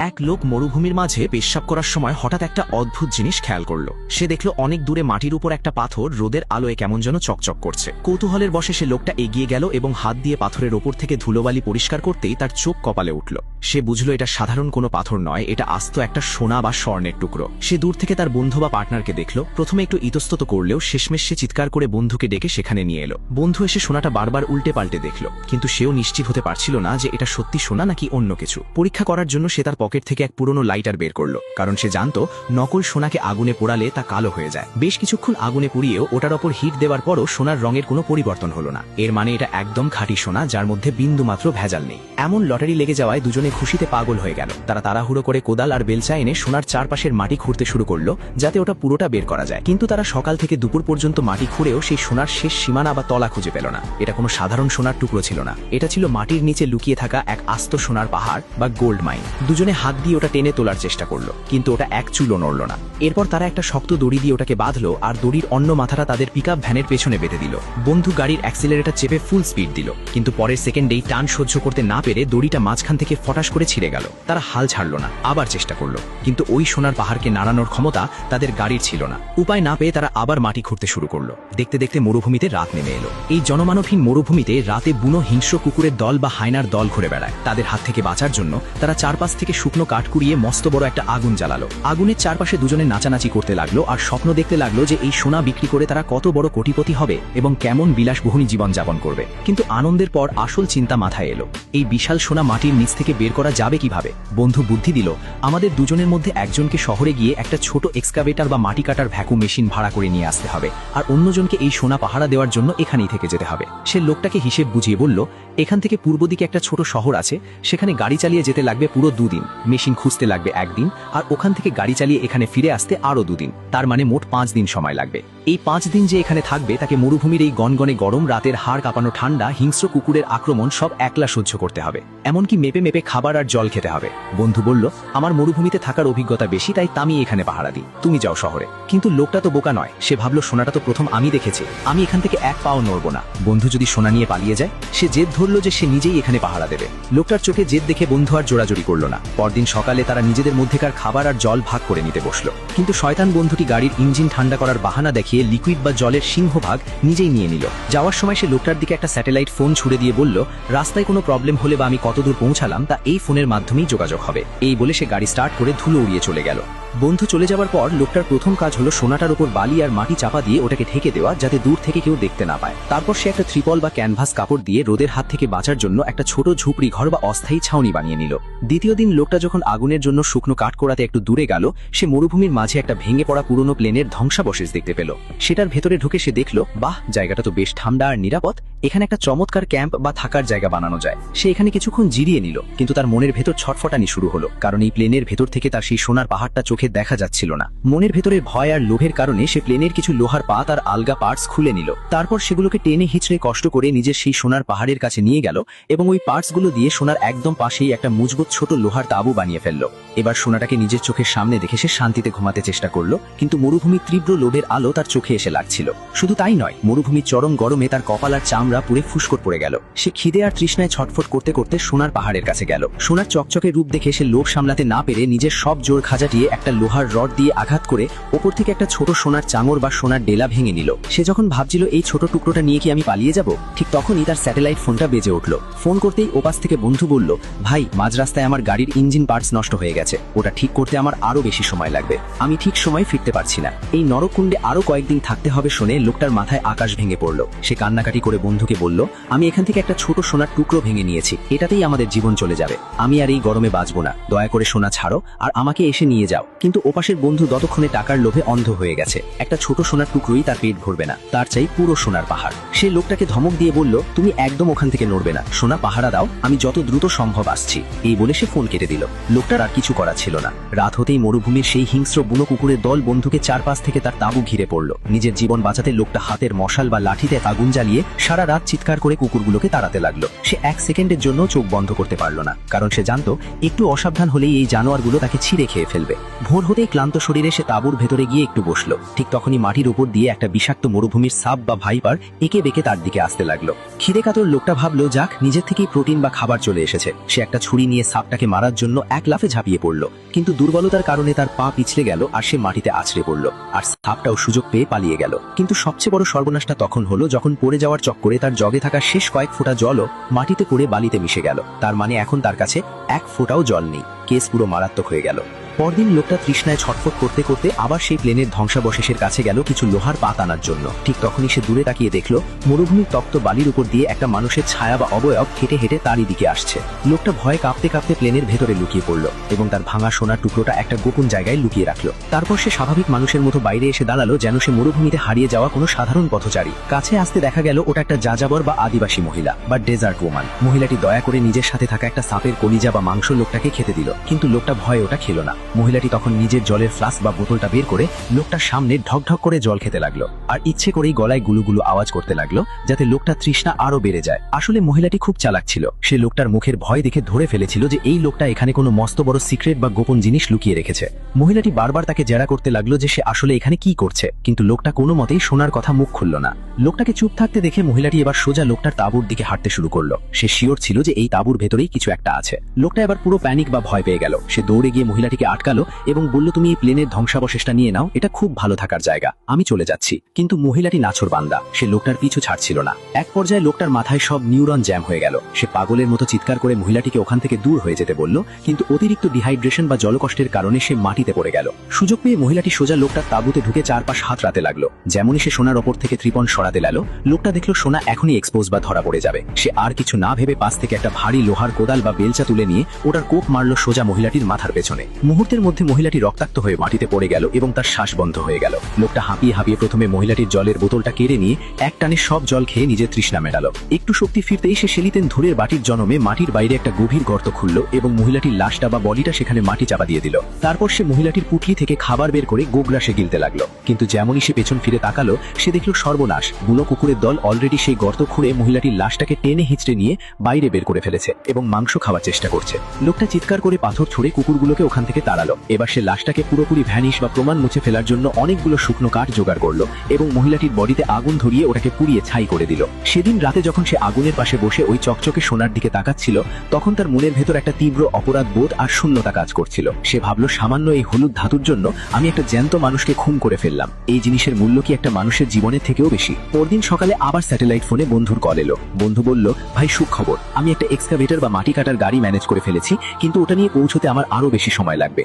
এক লোক মরুভূমির মাঝে পেশাব করার সময় হঠাৎ একটা অদ্ভুত জিনিস খেয়াল করলো। সে দেখল অনেক দূরে মাটির উপর একটা পাথর রোদের আলোয় কেমন যেন চকচক করছে। কৌতূহলের বশে সে লোকটা এগিয়ে গেল এবং হাত দিয়ে পাথরের ওপর থেকে ধুলোবালি পরিষ্কার করতেই তার চোখ কপালে উঠল। সে বুঝল এটা সাধারণ কোনো পাথর নয়, এটা আস্ত একটা সোনা বা স্বর্ণের টুকরো। সে দূর থেকে তার বন্ধু বা পার্টনারকে দেখল। প্রথমে একটু ইতস্তত করলেও শেষমেশ সে চিৎকার করে বন্ধুকে ডেকে সেখানে নিয়ে এলো। বন্ধু এসে সোনাটা বারবার উল্টে পাল্টে দেখল, কিন্তু সেও নিশ্চিত হতে পারছিল না যে এটা সত্যি সোনা নাকি অন্য কিছু। পরীক্ষা করার জন্য সে তার পকেট থেকে এক পুরনো লাইটার বের করলো, কারণ সে জানতো নকল সোনাকে আগুনে পোড়ালে তা কালো হয়ে যায়। বেশ কিছুক্ষণ আগুনে পুড়িয়েও ওটার ওপর হিট দেওয়ার পরও সোনার রঙের কোনো পরিবর্তন হলো না। এর মানে এটা একদম খাঁটি সোনা, যার মধ্যে বিন্দুমাত্র ভেজাল নেই। এমন লটারি লেগে যাওয়ায় দুজনে খুশিতে পাগল হয়ে গেল। তারা তাড়াহুড়ো করে কোদাল আর বেলচা এনে সোনার চারপাশের মাটি খুঁড়তে শুরু করলো, যাতে ওটা পুরোটা বের করা যায়। কিন্তু তারা সকাল থেকে দুপুর পর্যন্ত মাটি খুঁড়েও সেই সোনার শেষ সীমানা বা তলা খুঁজে পেল না। এটা কোনো সাধারণ সোনার টুকরো ছিল না, এটা ছিল মাটির নিচে লুকিয়ে থাকা এক আস্ত সোনার পাহাড় বা গোল্ড মাইন। দুজনে হাত দিয়ে ওটা টেনে তোলার চেষ্টা করলো, কিন্তু ওটা এক চুলও নড়ল না। এরপর তারা একটা শক্ত দড়ি দিয়ে ওটাকে বাঁধলো আর দড়ির অন্য মাথাটা তাদের পিকআপ ভ্যানের পেছনে বেঁধে দিল। বন্ধু গাড়ির অ্যাক্সিলারেটর চেপে ফুল স্পিড দিল, কিন্তু পরের সেকেন্ডেই টান সহ্য করতে না পেরে দড়িটা মাঝখান থেকে ফটাস করে ছিঁড়ে গেল। তারা হাল ছাড়ল না, আবার চেষ্টা করলো, কিন্তু ওই সোনার পাহাড়কে নাড়ানোর ক্ষমতা তাদের গাড়ির ছিল না। উপায় না পেয়ে তারা আবার মাটি খুঁড়তে শুরু করলো। দেখতে দেখতে মরুভূমিতে রাত নেমে এলো। এই জনমানবহীন মরুভূমিতে রাতে বুনো হিংস্র কুকুরের দল বা হায়নার দল ঘুরে বেড়ায়। তাদের হাত থেকে বাঁচার জন্য তারা চারপাশ থেকে শুকনো কাঠ কুড়িয়ে মস্ত বড় একটা আগুন জ্বালালো। আগুনের চারপাশে দুজনে নাচানাচি করতে লাগলো আর স্বপ্ন দেখতে লাগলো যে এই সোনা বিক্রি করে তারা কত বড় কোটিপতি হবে এবং কেমন বিলাসবহুল জীবন যাপন করবে। কিন্তু আনন্দের পর আসল চিন্তা মাথায় এলো, এই বিশাল সোনা মাটির নিচ থেকে বের করা যাবে কিভাবে? বন্ধু বুদ্ধি দিল, আমাদের দুজনের মধ্যে একজনকে শহরে গিয়ে একটা ছোট এক্সকাভেটর বা মাটি কাটার ভ্যাকুম মেশিন ভাড়া করে নিয়ে আসতে হবে, আর অন্যজনকে এই সোনা পাহারা দেওয়ার জন্য এখানেই থেকে যেতে হবে। সে লোকটাকে হিসেব বুঝিয়ে বলল, এখান থেকে পূর্ব দিকে একটা ছোট শহর আছে, সেখানে গাড়ি চালিয়ে যেতে লাগবে পুরো 2 দিন, মেশিন খুঁজতে লাগবে 1 দিন, আর ওখান থেকে গাড়ি চালিয়ে এখানে ফিরে আসতে আরো 2 দিন। তার মানে মোট 5 দিন সময় লাগবে। এই 5 দিন যে এখানে থাকবে তাকে মরুভূমির এই গনগনে গরম, রাতের হাড় কাঁপানো ঠান্ডা, হিংস্র কুকুরের আক্রমণ সব একলা সহ্য করতে হবে। এমনকি মেপে মেপে খাবার আর জল খেতে হবে। বন্ধু বলল, আমার মরুভূমিতে থাকার অভিজ্ঞতা বেশি, তাই আমি এখানে পাহারা দিই, তুমি যাও শহরে। কিন্তু লোকটা তো বোকা নয়, সে ভাবলো সোনাটা তো প্রথম আমি দেখেছি, আমি এখান থেকে এক পাও নড়ব না। বন্ধু যদি সোনা নিয়ে পালিয়ে যায়? সে জেদ ধরলো যে সে নিজেই এখানে পাহারা দেবে। লোকটার চোখে জেদ দেখে বন্ধু আর জোড়াজোড়ি করলো না। পরদিন সকালে তারা নিজেদের মধ্যেকার খাবার আর জল ভাগ করে নিতে বসলো। কিন্তু শয়তান বন্ধুটি গাড়ির ইঞ্জিন ঠান্ডা করার বাহানা দেখিয়ে লিকুইড বা জলের সিংহভাগ নিজেই নিয়ে নিল। যাওয়ার সময় সে লোকটার দিকে একটা স্যাটেলাইট ফোন ছুড়ে দিয়ে বলল, রাস্তায় কোনো প্রবলেম হলে বা আমি কতদূর পৌঁছালাম তা এই ফোনের মাধ্যমেই যোগাযোগ হবে। এই বলে সে গাড়ি স্টার্ট করে ধুলো উড়িয়ে চলে গেল। বন্ধু চলে যাওয়ার পর লোকটার প্রথম কাজ হলো সোনাটার উপর বালি আর মাটি চাপা দিয়ে ওটাকে ঢেকে দেওয়া, যাতে দূর থেকে কেউ দেখতে না পায়। তারপর সে একটা ত্রিপল বা ক্যানভাস কাপড় দিয়ে রোদের হাত থেকে বাঁচার জন্য একটা ছোট ঝুপড়ি ঘর বা অস্থায়ী ছাউনি বানিয়ে নিল। দ্বিতীয় দিন লোকটা যখন আগুনের জন্য শুকনো কাঠ কোড়াতে একটু দূরে গেল, সে মরুভূমির মাঝে একটা ভেঙে পড়া পুরনো প্লেনের ধ্বংসাবশেষ দেখতে পেল। সেটার ভেতরে ঢুকে সে দেখল, বাহ, জায়গাটা তো বেশ ঠান্ডা আর নিরাপদ, এখানে একটা চমৎকার ক্যাম্প বা থাকার জায়গা বানানো যায়। সে এখানে কিছুক্ষণ জিরিয়ে নিল, কিন্তু তার মনের ভেতর ছটফটানি শুরু হলো, কারণ এই প্লেনের ভেতর থেকে তার সেই সোনার পাহাড়টা চোখে দেখা যাচ্ছিল না। মনের ভেতরের ভয় আর লোভের কারণে সে প্লেনের কিছু লোহার পাত আর আলগা পার্টস খুলে নিল। তারপর সেগুলোকে টেনে হিচড়ে কষ্ট করে নিজের সেই সোনার পাহাড়ের কাছে নিয়ে গেল এবং ওই পার্টসগুলো দিয়ে সোনার একদম পাশেই একটা মজবুত ছোট লোহার তাঁবু বানিয়ে ফেলল। এবার সোনাটাকে নিজের চোখের সামনে দেখে সে শান্তিতে ঘুমাতে চেষ্টা করলো, কিন্তু মরুভূমির তীব্র লোভের আলো তার চোখে এসে লাগছিল। শুধু তাই নয়, মরুভূমির চরম গরমে তার কপাল আর চামড়া পুরে ফুসকর পড়ে গেল। সে খিদে আর তৃষ্ণায় ছটফট করতে করতে সোনার পাহাড়ের কাছে গেল। সোনার চকচকে রূপ দেখে সে লোভ সামলাতে না পেরে নিজের সব জোর খাজাটিয়ে একটা লোহার রড দিয়ে আঘাত করে ওপর থেকে একটা ছোট সোনার চাঙড় বা সোনার ডেলা ভেঙে নিল। সে যখন ভাবছিল এই ছোট টুকরোটা নিয়ে কি আমি পালিয়ে যাব, ঠিক তখনই তার স্যাটেলাইট ফোনটা বেজে উঠল। ফোন করতেই ওপাশ থেকে বন্ধু বলল, ভাই, মাঝ রাস্তায় আমার গাড়ির ইঞ্জিন পার্টস নষ্ট হয়ে গেছে, ওটা ঠিক করতে আমার আরো বেশি সময় লাগবে, আমি ঠিক সময় ফিরতে পারছি না, এই নরকুণ্ডে আরো কয়েকদিন থাকতে হবে। শুনে লোকটার মাথায় আকাশ ভেঙে পড়ল। সে কান্নাকাটি করে বন্ধুকে বলল, আমি এখান থেকে একটা ছোট সোনার টুকরো ভেঙে নিয়েছি, এটাতেই আমাদের জীবন চলে যাবে, আমি আর এই গরমে বাঁচবো না, দয়া করে সোনা ছাড়ো আর আমাকে এসে নিয়ে যাও। কিন্তু ওপাশের বন্ধু ততক্ষণে টাকার লোভে অন্ধ হয়ে গেছে। একটা ছোট সোনার টুকরোই তার পেট ভরবে না, তার চাই পুরো সোনার পাহাড়। সে লোকটাকে ধমক দিয়ে বলল, তুমি একদম ওখান থেকে নড়বে না, সোনা পাহারা দাও, আমি যত দ্রুত সম্ভব আসছি। এই বলে সে ফোন কেটে দিল। লোকটার আর কিছু করা ছিল না। রাত হতেই মরুভূমির সেই হিংস্র বুনো কুকুরের দল বন্ধুকে চারপাশ থেকে তার তাঁবু ঘিরে পড়ল। নিজের জীবন বাঁচাতে লোকটা হাতের মশাল বা লাঠিতে আগুন জ্বালিয়ে সারা রাত চিৎকার করে কুকুরগুলোকে তাড়াতে লাগলো। সে 1 সেকেন্ডের জন্য চোখ বন্ধ করতে পারল না, কারণ সে জানতো একটু অসাবধান হলেই এই জানোয়ারগুলো তাকে ছিঁড়ে খেয়ে ফেলবে। ভোর হতেই ক্লান্ত শরীরে সে তাঁবুর ভেতরে গিয়ে একটু বসলো। ঠিক তখনই মাটির উপর দিয়ে একটা বিষাক্ত মরুভূমির সাপ বা ভাইপার একে বেঁকে তার দিকে আসতে লাগলো। খিদে কাতর লোকটা ভাবলো যাক, নিজের থেকেই প্রোটিন বা খাবার চলে এসেছে। সে একটা ছুরি নিয়ে সাপটাকে মারার জন্য এক লাফে ঝাঁপিয়ে পড়লো, কিন্তু দুর্বলতার কারণে তার পা পিছলে গেল আর সে মাটিতে আছড়ে পড়লো। আর সাপটাও সুযোগ পেয়ে পালিয়ে গেল। কিন্তু সবচেয়ে বড় সর্বনাশটা তখন হলো যখন পড়ে যাওয়ার চক্করে তার জগে থাকা শেষ কয়েক ফোঁটা জলও মাটিতে পড়ে বালিতে মিশে গেল। তার মানে এখন তার কাছে এক ফোঁটাও জল নেই। কেস পুরো মারাত্মক হয়ে গেল। পরদিন লোকটা তৃষ্ণায় ছটফট করতে করতে আবার সেই প্লেনের ধ্বংসাবশেষের কাছে গেল কিছু লোহার পাত আনার জন্য। ঠিক তখনই সে দূরে তাকিয়ে দেখল মরুভূমির তপ্ত বালির উপর দিয়ে একটা মানুষের ছায়া বা অবয়ব হেঁটে হেঁটে তারই দিকে আসছে। লোকটা ভয়ে কাঁপতে কাঁপতে প্লেনের ভেতরে লুকিয়ে পড়ল এবং তার ভাঙা সোনার টুকরোটা একটা গোপন জায়গায় লুকিয়ে রাখলো। তারপর সে স্বাভাবিক মানুষের মতো বাইরে এসে দাঁড়ালো, যেন সে মরুভূমিতে হারিয়ে যাওয়া কোনো সাধারণ পথচারী। কাছে আসতে দেখা গেল ওটা একটা যাযাবর বা আদিবাসী মহিলা বা ডেজার্ট ওমান। মহিলাটি দয়া করে নিজের সাথে থাকা একটা সাপের কলিজা বা মাংস লোকটাকে খেতে দিল, কিন্তু লোকটা ভয়ে ওটা খেল না। মহিলাটি তখন নিজের জলের ফ্লাস্ক বা বোতলটা বের করে লোকটার সামনে ঢকঢক করে জল খেতে লাগলো, আর ইচ্ছে করেই গলায় গুলুগুলু আওয়াজ করতে লাগলো যাতে লোকটা তৃষ্ণা আরো বেড়ে যায়। আসলে মহিলাটি খুব চালাক ছিল। সে লোকটার মুখের ভয় দেখে ধরে ফেলেছিল যে এই লোকটা এখানে কোনো মস্ত বড় সিক্রেট বা গোপন জিনিস লুকিয়ে রেখেছে। মহিলাটি বারবার তাকে জেরা করতে লাগলো যে সে আসলে এখানে কি করছে, কিন্তু লোকটা কোনো মতেই শোনার কথা মুখ খুলল না। লোকটাকে চুপ থাকতে দেখে মহিলাটি এবার সোজা লোকটার তাঁবুর দিকে হাঁটতে শুরু করলো। সে শিওর ছিল যে এই তাঁবুর ভেতরেই কিছু একটা আছে। লোকটা এবার পুরো প্যানিক বা ভয় পেয়ে গেল। সে দৌড়ে গিয়ে মহিলাটিকে আটকালো এবং বলল, তুমি এই প্লেনের ধ্বংসাবশেষটা নিয়ে নাও, এটা খুব ভালো থাকার জায়গা, আমি চলে যাচ্ছি। কিন্তু মহিলাটি নাছোড়বান্দা, সে লোকটার পিছু ছাড়ছিল না। এক পর্যায়ে লোকটার মাথায় সব নিউরন জ্যাম হয়ে গেল। সে পাগলের মতো চিৎকার করে মহিলাটিকে ওখান থেকে দূর হয়ে যেতে বলল, কিন্তু অতিরিক্ত ডিহাইড্রেশন বা জলকষ্টের কারণে সে মাটিতে পড়ে গেল। সুযোগ পেয়ে মহিলাটি সোজা লোকটার তাঁবুতে ঢুকে চারপাশ হাতড়াতে লাগলো। যেমনই সে সোনার ওপর থেকে ত্রিপন সরাতে লাগলো, লোকটা দেখলো সোনা এখনই এক্সপোজ বা ধরা পড়ে যাবে। সে আর কিছু না ভেবে পাশ থেকে একটা ভারী লোহার কোদাল বা বেলচা তুলে নিয়ে ওটার কোপ মারলো সোজা মহিলাটির মাথার পেছনে। মুহূর্তের মধ্যে মহিলাটি রক্তাক্ত হয়ে মাটিতে পড়ে গেল এবং তার শ্বাস বন্ধ হয়ে গেল। লোকটা হাঁপিয়ে হাঁপিয়ে প্রথমে মহিলাটির জলের বোতলটা কেড়ে নিয়ে এক টানে সব জল খেয়ে নিজের তৃষ্ণা মেটালো। একটু শক্তি ফিরতেই সে সেলিতেন ধুরের বাটির জনমে মাটির বাইরে একটা গভীর গর্ত খুলল এবং মহিলাটির লাশটা বা বডিটা সেখানে মাটি চাপা দিয়ে দিল। তারপর সে মহিলাটির পুটলি থেকে খাবার বের করে গোগ্রাসে গিলতে লাগলো। কিন্তু যেমনই সে পেছন ফিরে তাকালো, সে দেখল সর্বনাশ, বুনো কুকুরের দল অলরেডি সেই গর্ত খুঁড়ে মহিলাটির লাশটাকে টেনে হিঁচড়ে নিয়ে বাইরে বের করে ফেলেছে এবং মাংস খাওয়ার চেষ্টা করছে। লোকটা চিৎকার করে পাথর ছুঁড়ে কুকুরগুলোকে ওখান থেকে তাড়ালো। এবার সে লাশটাকে পুরোপুরি ভ্যানিশ বা প্রমাণ মুছে ফেলার জন্য অনেকগুলো শুকনো কাঠ জোগাড় করলো এবং মহিলাটির বডিতে আগুন ধরিয়ে ওটাকে পুড়িয়ে ছাই করে দিল। সেদিন রাতে যখন সে আগুনের পাশে বসে ওই চকচকে সোনার দিকে তাকাচ্ছিল, তখন তার মনের ভেতর একটা তীব্র অপরাধ বোধ আর শূন্যতা কাজ করছিল। সে ভাবলো, সামান্য এই হলুদ ধাতুর জন্য আমি একটা জ্যান্ত মানুষকে খুন করে ফেললাম। এই জিনিসের মূল্য কি একটা মানুষের জীবনের থেকেও বেশি? পরদিন সকালে আবার স্যাটেলাইট ফোনে বন্ধুর কল এলো। বন্ধু বলল, ভাই সুখবর, আমি একটা এক্সকাভেটর বা মাটি কাটার গাড়ি ম্যানেজ করে ফেলেছি, কিন্তু ওটা নিয়ে পৌঁছতে আমার আরো বেশি সময় লাগবে।